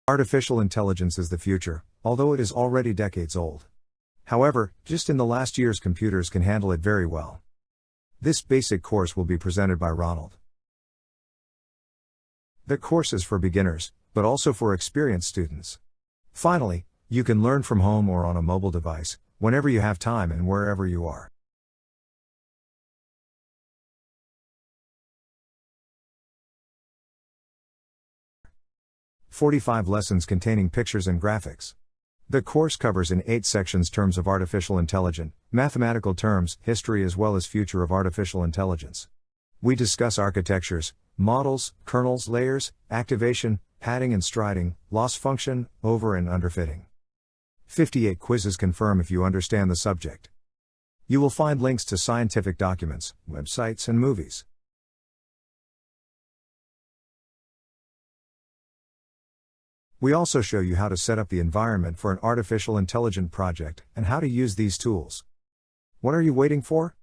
Artificial intelligence is the future, although it is already decades old. However, just in the last years computers can handle it very well. This basic course will be presented by Ronald. The course is for beginners, but also for experienced students. Finally, you can learn from home or on a mobile device, whenever you have time and wherever you are. "45 lessons containing pictures and graphics." The course covers in 8 sections terms of artificial intelligence, mathematical terms, history as well as future of artificial intelligence. We discuss architectures, models, kernels, layers, activation, padding and striding, loss function, over and underfitting. 58 quizzes confirm if you understand the subject. You will find links to scientific documents, websites and movies. We also show you how to set up the environment for an artificial intelligence project and how to use these tools. What are you waiting for?